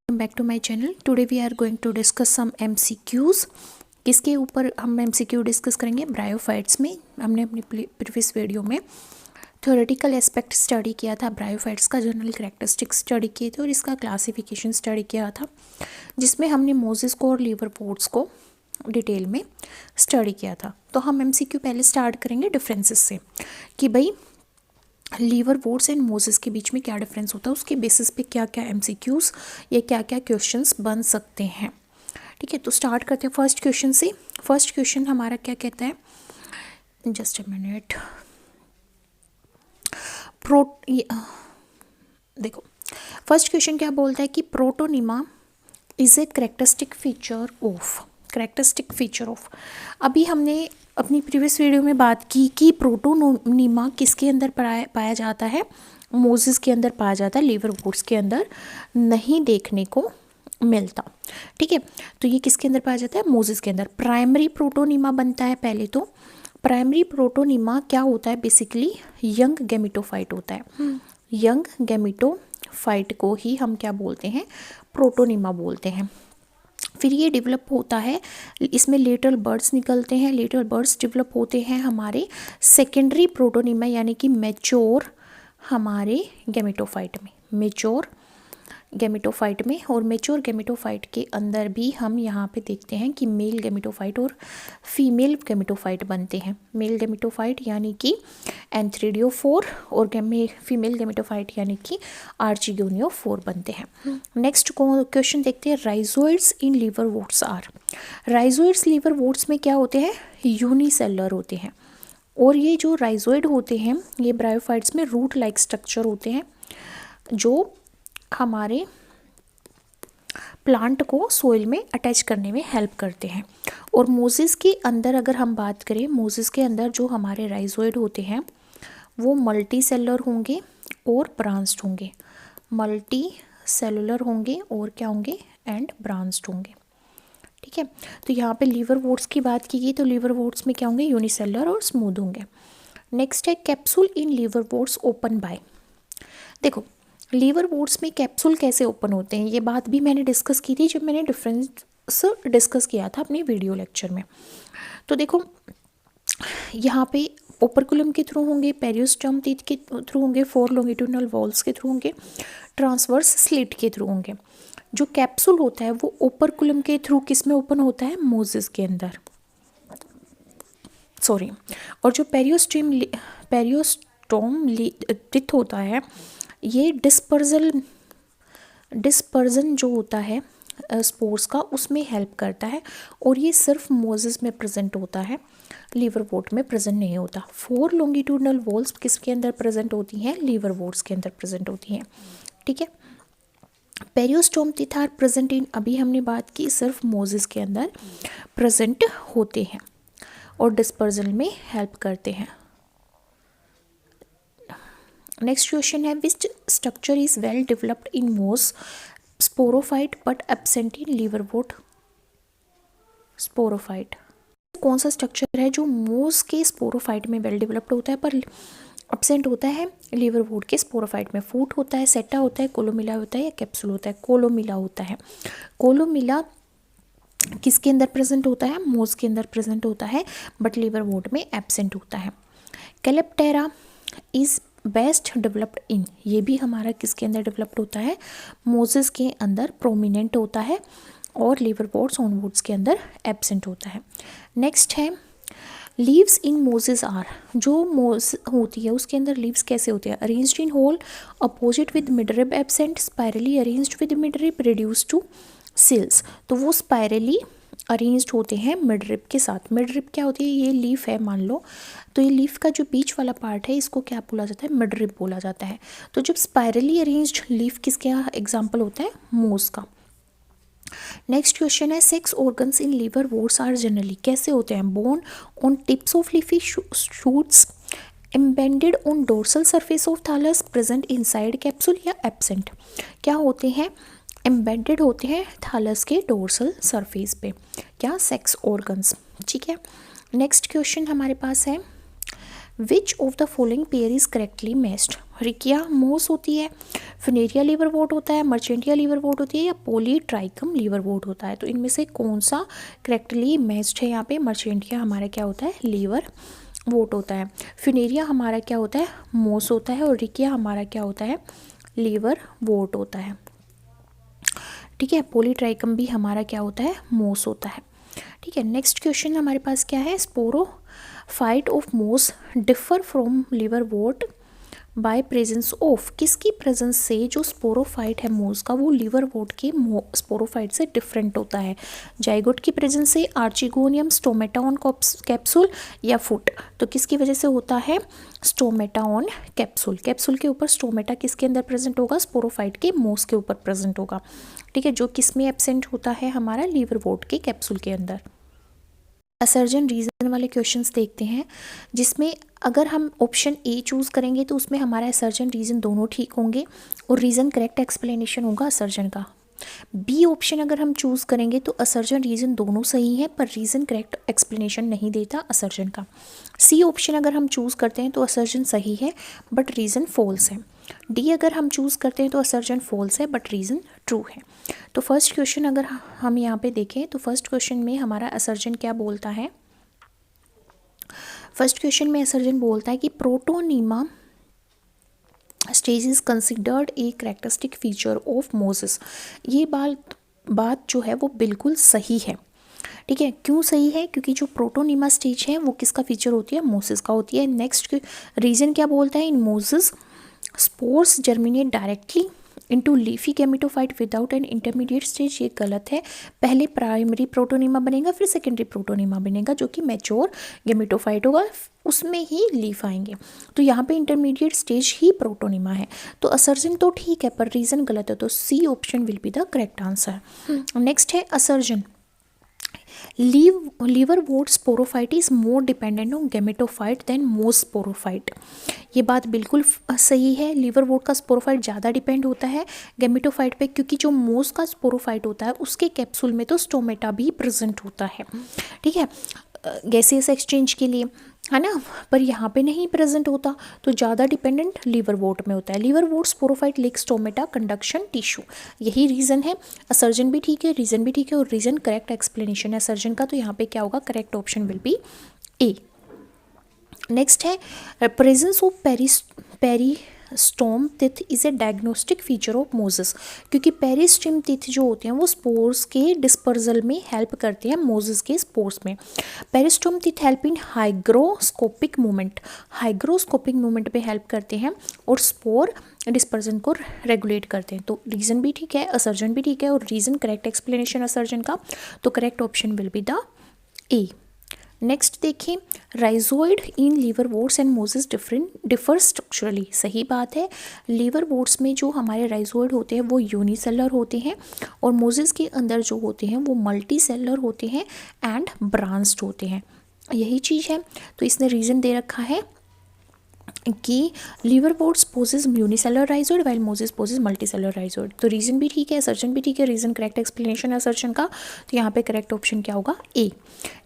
Back to my channel. Today we are going to discuss some MCQs. किसके ऊपर हम MCQ discuss करेंगे? Bryophytes में हमने अपनी प्रीवियस वीडियो में थ्योरेटिकल एस्पेक्ट स्टडी किया था, ब्रायोफाइट्स का जनरल कैरेक्टरिस्टिक्स स्टडी किए थे और इसका क्लासिफिकेशन स्टडी किया था, जिसमें हमने मोजेस को और लिवरवुड्स को डिटेल में स्टडी किया था। तो हम MCQ पहले स्टार्ट करेंगे डिफरेंसेस से कि भाई लिवरवुड्स एंड मोजेस के बीच में क्या डिफरेंस होता है, उसके बेसिस पे क्या क्या MCQs या क्या क्या क्वेश्चंस बन सकते हैं। ठीक है, तो स्टार्ट करते हैं फर्स्ट क्वेश्चन से। फर्स्ट क्वेश्चन हमारा क्या कहता है, जस्ट अ मिनट। देखो फर्स्ट क्वेश्चन क्या बोलता है कि protonema is a characteristic feature of. अभी हमने अपनी प्रीवियस वीडियो में बात की कि प्रोटोनिमा किसके अंदर पाया जाता है, मोजेस के अंदर पाया जाता है, लिवरवुड्स के अंदर नहीं देखने को मिलता। ठीक है, तो ये किसके अंदर पाया जाता है, मोजेस के अंदर। प्राइमरी प्रोटोनिमा बनता है पहले तो। प्राइमरी प्रोटोनिमा क्या होता है, बेसिकली यंग गैमेटोफाइट होता है। यंग गैमेटोफाइट को ही हम क्या बोलते हैं, प्रोटोनिमा बोलते हैं। फिर ये डेवलप होता है, इसमें लेटरल बर्ड्स निकलते हैं। लेटरल बर्ड्स डेवलप होते हैं हमारे सेकेंडरी प्रोटोनिमा यानी कि मैच्योर हमारे गैमेटोफाइट में, मैच्योर गैमेटोफाइट में। और मैच्योर गैमेटोफाइट के अंदर भी हम यहाँ पे देखते हैं कि मेल गैमेटोफाइट और फीमेल गैमेटोफाइट बनते हैं। मेल गैमेटोफाइट यानी कि एंथ्रेडियोफोर और फीमेल गैमेटोफाइट यानी कि आर्चिगोनियोफोर बनते हैं। नेक्स्ट क्वेश्चन देखते हैं, rhizoids in liverworts are. Rhizoids लिवरवुड्स में क्या होते हैं, यूनिसेलुलर होते हैं। और ये जो राइजोइड होते हैं ये ब्रायोफाइट्स में रूट लाइक स्ट्रक्चर होते हैं जो हमारे प्लांट को सोइल में अटैच करने में हेल्प करते हैं। और मोजेस के अंदर अगर हम बात करें, मोजेस के अंदर जो हमारे राइजोइड होते हैं वो मल्टी सेलुलर होंगे और ब्रांच्ड होंगे। मल्टी सेलुलर होंगे और क्या होंगे, एंड ब्रांच्ड होंगे। ठीक है, तो यहाँ पे लिवरवुड्स की बात की गई तो लिवरवुड्स में क्या होंगे, यूनिसेलुलर और स्मूथ होंगे। नेक्स्ट है कैप्सूल इन लिवरवुड्स ओपन बाय। देखो लिवरवुड्स में कैप्सूल कैसे ओपन होते हैं, ये बात भी मैंने डिस्कस की थी जब मैंने डिफरेंस डिस्कस किया था अपने वीडियो लेक्चर में। तो देखो यहाँ पे ओपरकुलम के थ्रू होंगे, पेरियोस्टर्म टीथ के थ्रू होंगे, 4 लॉन्गिट्यूडिनल वॉल्स के थ्रू होंगे, ट्रांसवर्स स्लिट के थ्रू होंगे। जो कैप्सूल होता है वो ओपरकुलम के थ्रू किस में ओपन होता है, मोजेस के अंदर, सॉरी। और जो पेरियोस्टोम टीथ होता है ये डिस्पर्जन जो होता है स्पोर्स का उसमें हेल्प करता है। और ये सिर्फ मोजेस में प्रेजेंट होता है, लिवरवुड में प्रेजेंट नहीं होता। 4 लॉन्गिट्यूडिनल वॉल्स किसके अंदर प्रेजेंट होती हैं, लिवरवुड्स के अंदर प्रेजेंट होती हैं। ठीक है, पेरियोस्टोम टीथ आर प्रेजेंट इन, अभी हमने बात की सिर्फ मोजेस के अंदर प्रेजेंट होते हैं और डिस्पर्जन में हेल्प करते हैं। नेक्स्ट क्वेश्चन है, which structure is well developed in moss sporophyte but absent in liverwort sporophyte. कौन सा स्ट्रक्चर है जो मोस के स्पोरोफाइट में वेल डेवलप्ड होता है पर एब्सेंट होता है लिवरवुड के स्पोरोफाइट में? फूट होता है, सेटा होता है, कोलोमिला होता है या कैप्सूल होता है? कोलोमिला होता है। कोलोमिला किसके अंदर प्रेजेंट होता है, मोस के अंदर प्रेजेंट होता है बट लिवरवुड में एब्सेंट होता है। कैलेप्टेरा इज बेस्ट डेवलप्ड इन, ये भी हमारा किसके अंदर डेवलप्ड होता है, मोजेस के अंदर प्रोमिनेंट होता है और लिवरवुड्स ऑनवुड्स के अंदर एब्सेंट होता है। नेक्स्ट है लीव्स इन मोजेस आर, जो मोज होती है उसके अंदर लीव्स कैसे होते हैं, arranged in whorl, opposite with midrib absent, spirally arranged with midrib, reduce to scales. तो वो स्पायरली अरेंज्ड होते हैं मिडरिब के साथ। मिडरिब क्या होती है, ये लीफ है मान लो, तो ये लीफ का जो बीच वाला पार्ट है इसको क्या बोला जाता है, मिडरिब बोला जाता है। तो जब स्पायरली अरेंज्ड लीफ किसके एग्जाम्पल होता है, मोस का। नेक्स्ट क्वेश्चन है, sex organs in liverworts are generally कैसे होते हैं, borne on tips of leafy shoots, embedded on dorsal surface of thallus, present inside capsule या एब्सेंट। क्या होते हैं, एम्बेडेड होते हैं थैलस के डोर्सल सरफेस पे, क्या, सेक्स ऑर्गन्स। ठीक है, नेक्स्ट क्वेश्चन हमारे पास है, which of the following pair is correctly matched? Riccia मोस होती है, फिनेरिया लीवरवोर्ट होता है, मर्चेंटिया लीवरवोर्ट होती है, या पॉलीट्राइकम लीवरवोर्ट होता है? तो इनमें से कौन सा करेक्टली मैच्ड है? यहाँ पे मर्चेंटिया हमारा क्या होता है? लीवर वोट होता है। फिनेरिया हमारा क्या होता है? मोस होता है। और रिकिया हमारा क्या होता है? लीवर वोट होता है। ठीक है, पॉलीट्राइकम भी हमारा क्या होता है? मोस होता है। ठीक है, नेक्स्ट क्वेश्चन हमारे पास क्या है? Sporophyte of moss differ from liverwort by presence of? किसकी प्रेजेंस से जो स्पोरोफाइट है मोस का वो लीवर वोट के स्पोरोफाइट से डिफरेंट होता है? जाइगोट की प्रेजेंस से, आर्चिगोनियम, स्टोमेटा ऑन कैप्सूल, या फुट? तो किसकी वजह से होता है? Stomata on capsule. कैप्सूल के ऊपर स्टोमेटा किसके अंदर प्रेजेंट होगा? स्पोरोफाइट के मोस के ऊपर प्रेजेंट होगा। ठीक है, जो किस में एब्सेंट होता है? हमारा लीवर वोट के कैप्सूल के अंदर। असर्जन रीजन वाले क्वेश्चंस देखते हैं, जिसमें अगर हम ऑप्शन ए चूज़ करेंगे तो उसमें हमारा असर्जन रीजन दोनों ठीक होंगे और रीजन करेक्ट एक्सप्लेनेशन होगा असर्जन का। बी ऑप्शन अगर हम चूज़ करेंगे तो असर्जन रीजन दोनों सही है पर रीजन करेक्ट एक्सप्लेनेशन नहीं देता असर्जन का। सी ऑप्शन अगर हम चूज़ करते हैं तो असर्जन सही है बट रीजन फॉल्स है। डी अगर हम चूज़ करते हैं तो असर्जन फॉल्स है बट रीजन ट्रू है। तो फर्स्ट क्वेश्चन अगर हम यहाँ पे देखें तो फर्स्ट क्वेश्चन में हमारा असर्जन क्या बोलता है? फर्स्ट क्वेश्चन में असर्जन बोलता है कि protonema stage is considered a characteristic feature of Moses. ये बात जो है वो बिल्कुल सही है। ठीक है, क्यों सही है? क्योंकि जो प्रोटोनीमा स्टेज है वो किसका फीचर होती है? मोसेस का होती है। नेक्स्ट रीजन क्या बोलता है? In mosses spores germinate directly into leafy gametophyte without an intermediate stage. ये गलत है। पहले प्राइमरी प्रोटोनीमा बनेगा फिर सेकेंडरी प्रोटोनीमा बनेगा जो कि मैच्योर गैमेटोफाइट होगा, उसमें ही लीफ आएंगे। तो यहाँ पे इंटरमीडिएट स्टेज ही प्रोटोनीमा है। तो असर्जन तो ठीक है पर रीजन गलत है, तो C option will be the correct answer. Next है assertion liverwort sporophyte is more dependent on gametophyte than moss sporophyte. ये बात बिल्कुल सही है। लीवरवोर्ट का स्पोरोफाइट ज़्यादा डिपेंड होता है गैमेटोफाइट पे, क्योंकि जो मोस का स्पोरोफाइट होता है उसके कैप्सूल में तो स्टोमेटा भी प्रेजेंट होता है। ठीक है, गैसियस एक्सचेंज के लिए, है ना, पर यहाँ पे नहीं प्रेजेंट होता, तो ज़्यादा डिपेंडेंट लीवरवोर्ट में होता है। Liverwort sporophyte lack stomata conduction tissue, यही रीज़न है। असर्जन भी ठीक है, रीज़न भी ठीक है और रीज़न करेक्ट एक्सप्लेनेशन है असर्जन का। तो यहाँ पे क्या होगा? Correct option will be A. Next है presence of peristome teeth is a diagnostic feature of mosses. क्योंकि पेरिस्टोम टिथ जो होते हैं वो स्पोर्स के डिस्पर्जल में हेल्प करते हैं मोसेस के स्पोर्स में। Peristome teeth help in hygroscopic movement, hygroscopic movement पे हेल्प करते हैं और स्पोर डिस्पर्जन को रेगुलेट करते हैं। तो रीजन भी ठीक है, असर्जन भी ठीक है और रीजन करेक्ट एक्सप्लेनेशन असर्जन का। तो correct option will be the A. Next देखिए, rhizoid in liverworts and mosses differ structurally. सही बात है, लीवरवोर्ट्स में जो हमारे राइजोइड होते हैं वो यूनिसेलर होते हैं और मोसेस के अंदर जो होते हैं वो मल्टी सेलर होते हैं एंड ब्रांच्ड होते हैं। यही चीज़ है। तो इसने रीज़न दे रखा है कि liverworts possess unicellular rhizoid while mosses possess multicellular rhizoid. तो रीजन भी ठीक है, असर्जन भी ठीक है, रीजन करेक्ट एक्सप्लेनेशन है असर्जन का। तो यहाँ पे करेक्ट ऑप्शन क्या होगा? ए।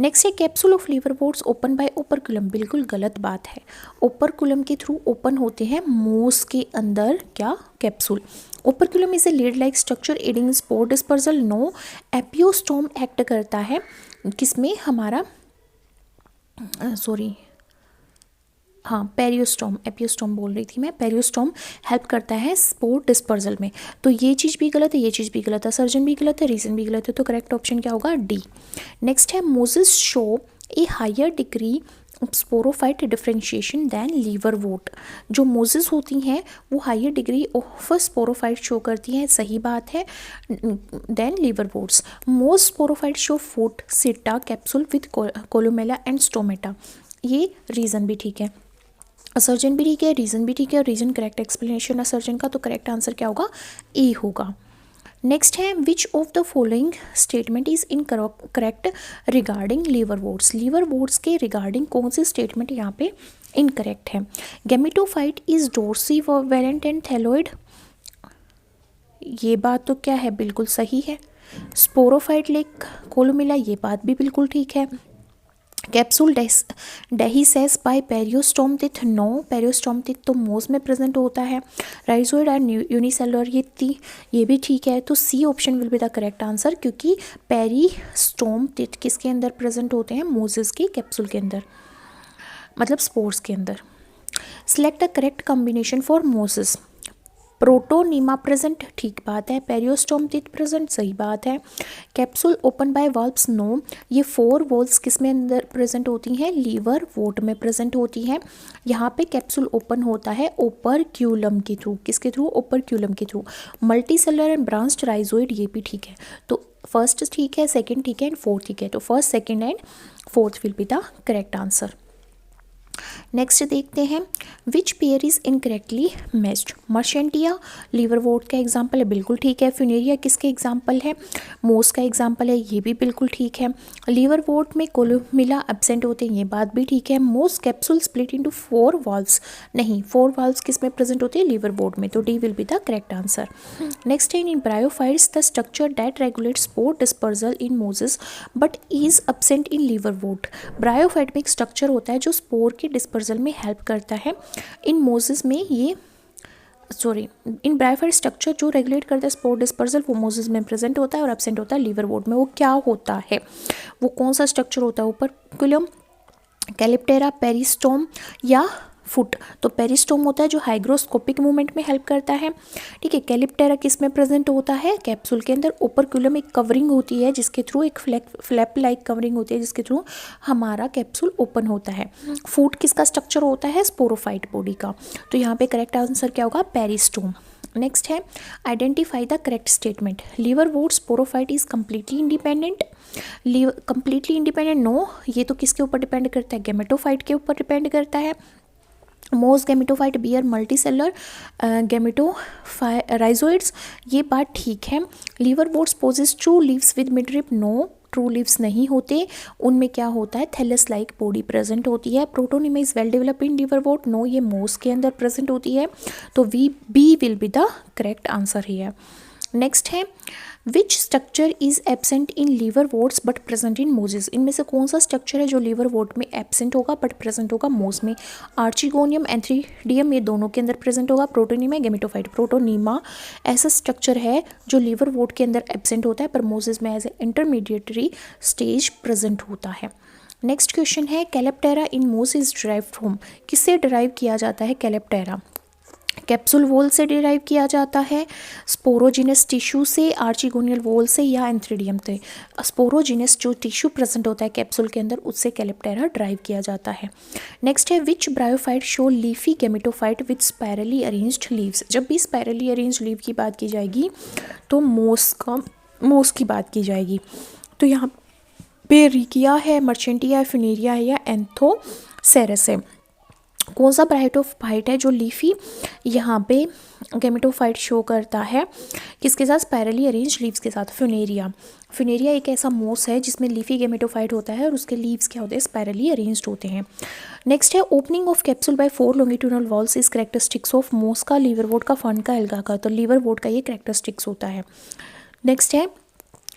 नेक्स्ट है capsule of liverworts open by operculum. बिल्कुल गलत बात है। ओपरकुलम के थ्रू ओपन होते हैं मोस के अंदर क्या? Capsule. Operculum is a lid like structure aiding spore dispersal. No, एपियोस्टोम एक्ट करता है किसमें? हमारा हाँ, पेरियोस्टोम, एपियोस्टोम बोल रही थी मैं। पेरियोस्टोम हेल्प करता है स्पोर डिस्पर्जल में। तो ये चीज़ भी गलत है, ये चीज़ भी गलत है, सर्जन भी गलत है, रीजन भी गलत है। तो करेक्ट ऑप्शन क्या होगा? डी। नेक्स्ट है mosses show a higher degree sporophyte differentiation than liverwort. जो मोसेस होती हैं वो higher degree of sporophyte show करती हैं, सही बात है, than liverworts. Most sporophyte show foot, seta, capsule with columella and stomata. ये रीज़न भी ठीक है, असर्जन भी ठीक है, रीजन भी ठीक है और रीजन करेक्ट एक्सप्लेनेशन असर्जन का। तो करेक्ट आंसर क्या होगा? ए होगा। नेक्स्ट है which of the following statement is incorrect regarding liverworts. Liverworts के रिगार्डिंग कौन सी स्टेटमेंट यहाँ पे इनकरेक्ट है? Gametophyte is dorsiventral and thalloid. ये बात तो क्या है? बिल्कुल सही है। स्पोरोफाइट लेक कोलोमिला, ये बात भी बिल्कुल ठीक है। कैप्सूल डेहिसेस बाय पेरियोस्टोम-टिथ नो, पेरियोस्टोम-टिथ तो मोस में प्रेजेंट होता है। राइजोइड और यूनिसेलुलर ये भी ठीक है, तो C option will be the correct answer, क्योंकि पेरिस्टोम-टिथ किसके अंदर प्रेजेंट होते हैं, मोसेस की कैप्सूल के अंदर, मतलब स्पोर्स के अंदर। Select the correct combination for mosses. Protonema present, ठीक बात है। पेरियोस्टोम-टिथ प्रेजेंट, सही बात है। Capsule open by valves, no. ये 4 वॉल्व्स किस में अंदर प्रेजेंट होती हैं, लीवर वोट में प्रेजेंट होती हैं। यहाँ पे कैप्सूल ओपन होता है ओपरक्यूलम के थ्रू, किसके थ्रू, ओपरक्यूलम के through. Multi cellular and branched rhizoid, ये भी ठीक है, तो फर्स्ट ठीक है, सेकेंड ठीक है एंड फोर्थ ठीक है, तो first, second and fourth will be the correct answer. Next देखते हैं, which pair is incorrectly matched. Marchantia liverwort का एग्जाम्पल है, बिल्कुल ठीक है। फ्यूनेरिया किसके एग्जाम्पल है, मोस का एग्जाम्पल है, ये भी बिल्कुल ठीक है। लीवर वोट में कोलोमिला एब्सेंट होते हैं, ये बात भी ठीक है। मोस कैप्सूल स्प्लिट इनटू 4 वाल्व्स, नहीं, 4 वाल्व्स किस में प्रेजेंट होती है, लीवर वोट में, तो D will be the correct answer. Next है, in bryophytes the structure that regulate spore dispersal in mosses but is absent in liverwort. Bryophyte में एक स्ट्रक्चर होता है जो स्पोर के डिस्पर्सल में हेल्प करता है। इन मोसेस में ये इन ब्रायोफाइट स्ट्रक्चर जो रेगुलेट करता है स्पोर डिस्पर्सल, वो मोसेस में प्रेजेंट होता है और एब्सेंट होता है लीवर वोट में। वो क्या होता है, वो कौन सा स्ट्रक्चर होता है, ओपरक्यूलम, कैलिप्टेरा, पेरिस्टोम या फुट। तो पेरिस्टोम होता है जो हाइग्रोस्कोपिक मूवमेंट में हेल्प करता है, ठीक है। कैलिप्टेरा किस में प्रेजेंट होता है, कैप्सूल के अंदर। ओपरक्यूलम एक कवरिंग होती है जिसके थ्रू, एक फ्लैप लाइक कवरिंग होती है जिसके थ्रू हमारा कैप्सूल ओपन होता है। फुट किसका स्ट्रक्चर होता है, स्पोरोफाइट बॉडी का, तो यहाँ पे करेक्ट आंसर क्या होगा, पेरिस्टोम। नेक्स्ट है, identify the correct statement. Liverwort sporophyte is completely independent. Completely independent, no, ये तो किसके ऊपर डिपेंड करता है, गेमेटोफाइट के ऊपर डिपेंड करता है। Moss gametophyte bear multicellular rhizoids, ये बात ठीक है। Liverworts possess true leaves with midrib, no, true leaves नहीं होते, उनमें क्या होता है, थैलस लाइक बॉडी प्रेजेंट होती है। Protonema is well develop in liverwort, no, ये मोस के अंदर प्रेजेंट होती है, तो B will be the correct answer here. Next है, which structure is absent in liverworts but present in mosses. इनमें से कौन सा स्ट्रक्चर है जो लीवर वोट में एब्सेंट होगा बट प्रेजेंट होगा मोस में। आर्चिगोनियम, एंथ्रीडियम, ये दोनों के अंदर प्रेजेंट होगा। Protonema, gametophyte. प्रोटोनीमा ऐसा स्ट्रक्चर है जो लीवर वोट के अंदर एब्सेंट होता है पर मोसेस में as a intermediatory stage present होता है। नेक्स्ट क्वेश्चन है, calyptra in moss is derive from. किससे डिराइव किया जाता है कैलेप्टेरा, कैप्सूल वॉल से डिराइव किया जाता है, स्पोरोजिनस टिश्यू से, आर्चिगोनियल वॉल से या एंथ्रीडियम से। स्पोरोजिनस जो टिश्यू प्रेजेंट होता है कैप्सूल के अंदर, उससे कैलेप्टेरा डिराइव किया जाता है। नेक्स्ट है, which bryophyte show leafy gametophyte with spirally arranged leaves. जब भी स्पायरली अरेंज्ड लीव की बात की जाएगी तो मोस की बात की जाएगी, तो यहाँ पे रिकिया है, मर्चेंटिया है, फ्यूनेरिया है या एंथोसेरस है। कौन सा ब्रायोफाइट है जो लीफी यहाँ पे गेमिटोफाइट शो करता है, किसके साथ, स्पायरली अरेंज लीव्स के साथ, फ्यूनेरिया। फ्यूनेरिया एक ऐसा मोस है जिसमें लीफी गेमिटोफाइट होता है और उसके लीव्स क्या होते हैं, स्पायरली अरेंज्ड होते हैं। नेक्स्ट है, opening of capsule by 4 longitudinal walls is characteristics of moss का, लीवर वोट का, फंड का, एल्गा का, तो लीवर वोट का ये कैरेक्टरिस्टिक्स होता है। नेक्स्ट है,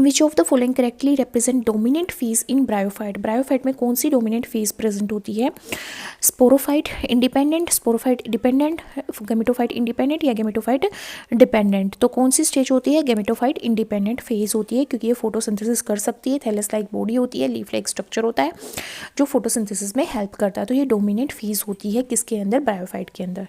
which of the following correctly represent dominant phase in bryophyte. Bryophyte में कौन सी डोमिनेंट फेज प्रेजेंट होती है, sporophyte independent, sporophyte dependent, gametophyte independent या गेमिटोफाइट डिपेंडेंट। तो कौन सी स्टेज होती है, गेमिटोफाइट इंडिपेंडेंट फेज होती है, क्योंकि ये फोटोसिंथेसिस कर सकती है। थैलस लाइक बॉडी होती है, लीफ लाइक स्ट्रक्चर होता है जो फोटोसिंथेसिस में हेल्प करता है, तो ये डोमिनेंट फेज होती है किसके अंदर, ब्रायोफाइट के अंदर।